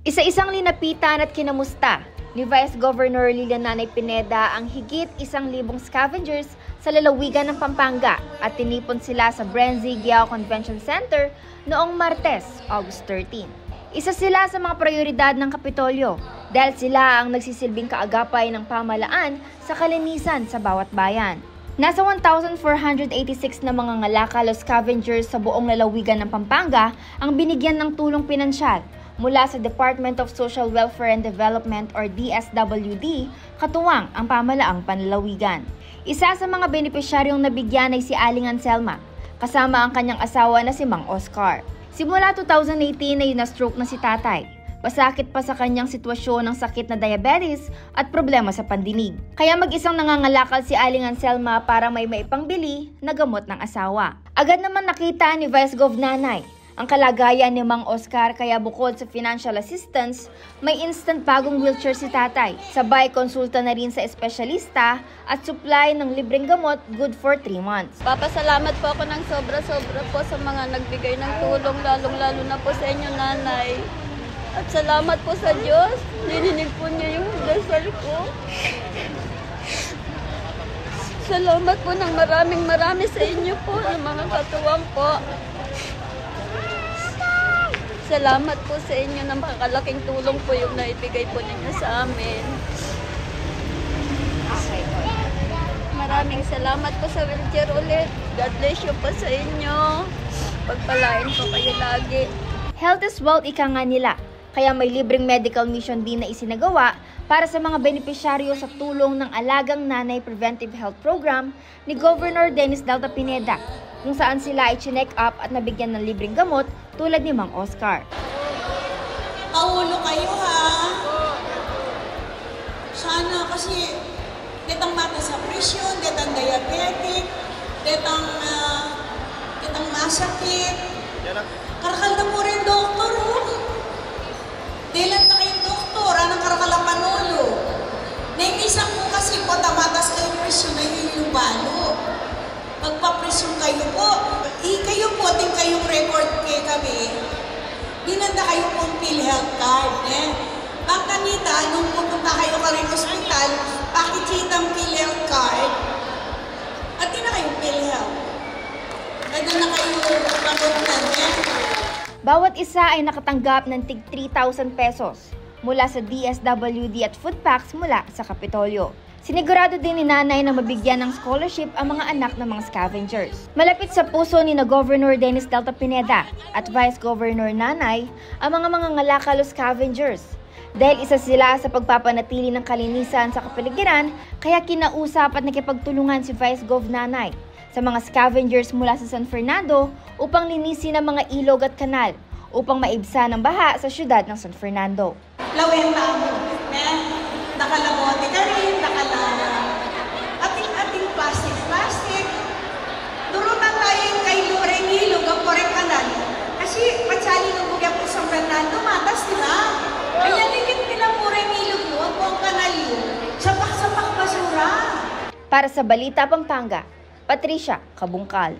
Isa-isang linapitan at kinamusta ni Vice Governor Lilian Nanay Pineda ang higit 1,000 scavengers sa lalawigan ng Pampanga at tinipon sila sa Brenzy Giao Convention Center noong Martes, August 13. Isa sila sa mga prioridad ng Kapitolyo dahil sila ang nagsisilbing kaagapay ng pamahalaan sa kalinisan sa bawat bayan. Nasa 1,486 na mga ngalakal o scavengers sa buong lalawigan ng Pampanga ang binigyan ng tulong pinansyal mula sa Department of Social Welfare and Development or DSWD, katuwang ang pamahalaang panlalawigan. Isa sa mga benepisyaryong nabigyan ay si Aling Anselma, kasama ang kanyang asawa na si Mang Oscar. Simula 2018 ay na-stroke na si tatay. Pasakit pa sa kanyang sitwasyon ng sakit na diabetes at problema sa pandinig. Kaya mag-isang nangangalakal si Aling Anselma para may maipangbili na gamot ng asawa. Agad naman nakita ni Vice Gov Nanay ang kalagayan ni Mang Oscar kaya bukod sa financial assistance, may instant bagong wheelchair si tatay. Sabay konsulta na rin sa espesyalista at supply ng libreng gamot good for 3 months. Papasalamat po ako ng sobra-sobra po sa mga nagbigay ng tulong, lalong-lalo na po sa inyo, nanay. At salamat po sa Diyos, nininig po niya yung dasal ko. Salamat po ng maraming sa inyo po, ng mga katuwang po. Salamat po sa inyo na makakalaking tulong po yung naibigay po ninyo sa amin. Maraming salamat po sa wheelchair ulit. God bless you po sa inyo. Pagpalain po kayo lagi. Health is wealth, ika nga nila. Kaya may libreng medical mission din na isinagawa para sa mga benepisyaryo sa tulong ng Alagang Nanay Preventive Health Program ni Governor Dennis Delta Pineda, kung saan sila ay chinek up at nabigyan ng libreng gamot tulad ni Mang Oscar. Paulo kayo ha. Sana kasi detang mata sa presyon, detang diabetic, detang masakit. Karakal na po rin doktor oh. Dilan na kayong doktor, anong karakala panulo. Naimisan po kasi po tamatas kayo presyon na yung balo. Magpapresyon kayo po. Kayo po, ting kayong record kay kami. Dinanda kayo pong PhilHealth card. Baka nita, nung pupunta kayo ka rin hospital, pakikitang PhilHealth card. At di na kayong PhilHealth. Ganda na kayo pagkunan. Bawat isa ay nakatanggap ng tig 3,000 pesos mula sa DSWD at food packs mula sa Kapitolyo. Sinigurado din ni Nanay na mabigyan ng scholarship ang mga anak ng mga scavengers. Malapit sa puso ni Governor Dennis Delta Pineda at Vice Governor Nanay ang mga ngalakal o scavengers. Dahil isa sila sa pagpapanatili ng kalinisan sa kapaligiran, kaya kinausap at nakipagtulungan si Vice Gov Nanay sa mga scavengers mula sa San Fernando upang linisin ang mga ilog at kanal upang maibsan ang baha sa syudad ng San Fernando. Lawin mo, nakalabote ka rin, ating plastic. Durutan tayo yung kay Loreng Ilog, ang Korek Kanal. Kasi patsali ng bugya po San Fernando, matas, di ba? Kaya dikit pinamureng ilog mo, ang buong kanal yun. Sapak-sapak basura. Para sa Balita Pampanga, Patricia Kabungkal.